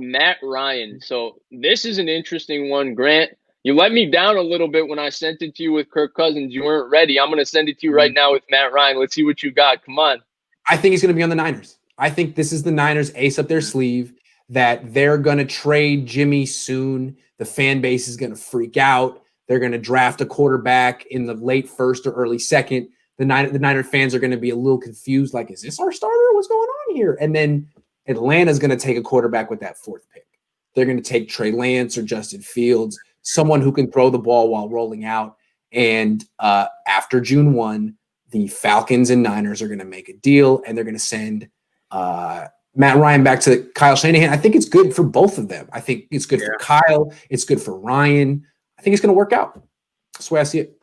Matt Ryan. So this is an interesting one, Grant. You let me down a little bit when I sent it to you with Kirk Cousins. You weren't ready. I'm going to send it to you right now with Matt Ryan. Let's see what you got. Come on. I think he's going to be on the Niners. I think this is the Niners ace up their sleeve that they're going to trade Jimmy soon. The fan base is going to freak out. They're going to draft a quarterback in the late first or early second. The Niner fans are going to be a little confused, like, is this our starter? What's going on here? And then Atlanta's going to take a quarterback with that fourth pick. They're going to take Trey Lance or Justin Fields, someone who can throw the ball while rolling out. And after June 1, the Falcons and Niners are going to make a deal, and they're going to send Matt Ryan back to Kyle Shanahan. I think it's good for both of them. I think it's good for Kyle. It's good for Ryan. I think it's going to work out. That's the way I see it.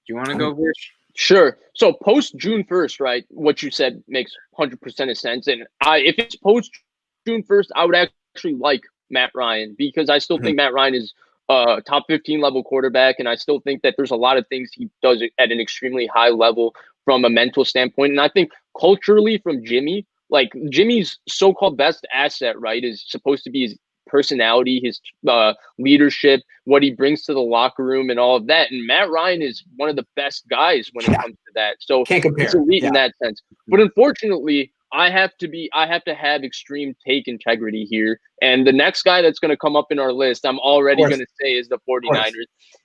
Do you want to go, Vish? Sure. So post June 1st, right? What you said makes 100% of sense. And if it's post June 1st, I would actually like Matt Ryan because I still think Matt Ryan is a top 15 level quarterback. And I still think that there's a lot of things he does at an extremely high level from a mental standpoint. And I think culturally from Jimmy, like Jimmy's so-called best asset, right, is supposed to be his personality, his leadership, what he brings to the locker room and all of that. And Matt Ryan is one of the best guys when it comes to that. So can't compare. It's elite in that sense. But unfortunately, I have to have extreme take integrity here. And the next guy that's going to come up in our list, I'm already going to say is the 49ers.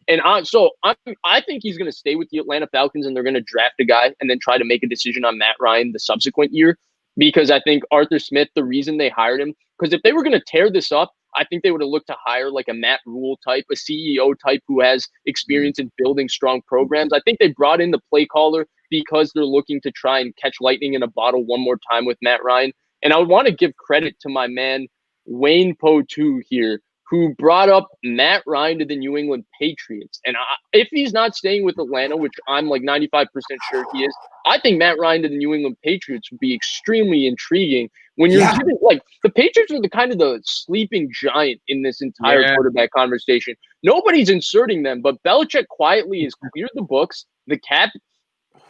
And I think he's going to stay with the Atlanta Falcons and they're going to draft a guy and then try to make a decision on Matt Ryan the subsequent year. Because I think Arthur Smith, the reason they hired him, because if they were going to tear this up, I think they would have looked to hire like a Matt Rule type, a CEO type who has experience in building strong programs. I think they brought in the play caller because they're looking to try and catch lightning in a bottle one more time with Matt Ryan. And I would want to give credit to my man, Wayne Potu here, who brought up Matt Ryan to the New England Patriots. And if he's not staying with Atlanta, which I'm like 95% sure he is, I think Matt Ryan to the New England Patriots would be extremely intriguing. When you're giving, like, the Patriots are the kind of the sleeping giant in this entire quarterback conversation. Nobody's inserting them, but Belichick quietly has cleared the books. The cap,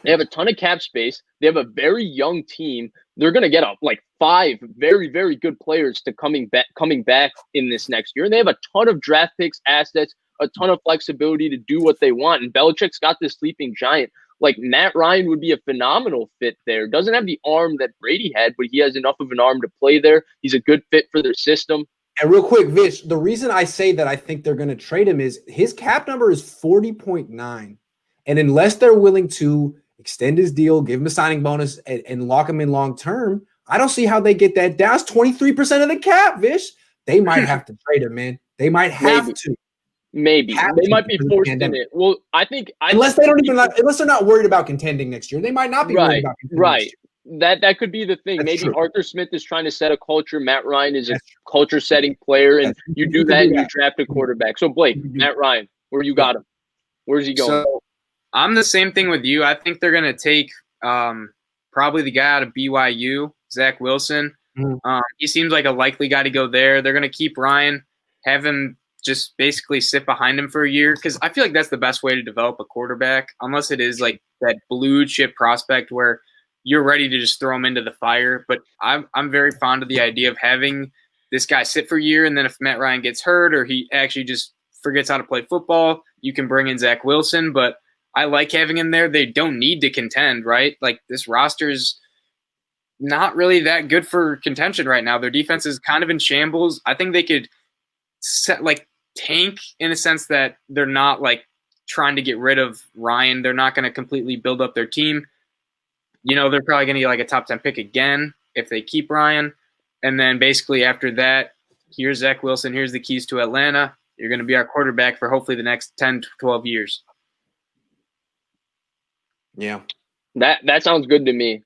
they have a ton of cap space. They have a very young team. They're going to get up like 5 very, very good players to coming back in this next year. And they have a ton of draft picks, assets, a ton of flexibility to do what they want. And Belichick's got this sleeping giant. Like Matt Ryan would be a phenomenal fit there. Doesn't have the arm that Brady had, but he has enough of an arm to play there. He's a good fit for their system. And real quick, Vish, the reason I say that I think they're going to trade him is his cap number is 40.9. And unless they're willing to extend his deal, give him a signing bonus, and lock him in long term, I don't see how they get that down. It's 23% of the cap, Vish. They might have to trade him, man. They might have to. Maybe they might be forced in it. Well, I think unless they're not worried about contending next year, they might not be worried about contending next year. That could be the thing. That's maybe true. Arthur Smith is trying to set a culture. Matt Ryan is a culture-setting player, and you do that and you draft a quarterback. So Blake, Matt Ryan, where you got him? Where's he going? So, I'm the same thing with you. I think they're going to take probably the guy out of BYU, Zach Wilson. He seems like a likely guy to go there. They're going to keep Ryan, have him just basically sit behind him for a year because I feel like that's the best way to develop a quarterback, unless it is like that blue chip prospect where you're ready to just throw him into the fire. But I'm very fond of the idea of having this guy sit for a year, and then if Matt Ryan gets hurt or he actually just forgets how to play football, you can bring in Zach Wilson. But I like having him there. They don't need to contend, right? Like this roster's not really that good for contention right now. Their defense is kind of in shambles. I think they could tank in a sense that they're not like trying to get rid of Ryan. They're not going to completely build up their team. You know, they're probably going to get like a top 10 pick again if they keep Ryan. And then basically after that, here's Zach Wilson. Here's the keys to Atlanta. You're going to be our quarterback for hopefully the next 10 to 12 years. Yeah. That sounds good to me.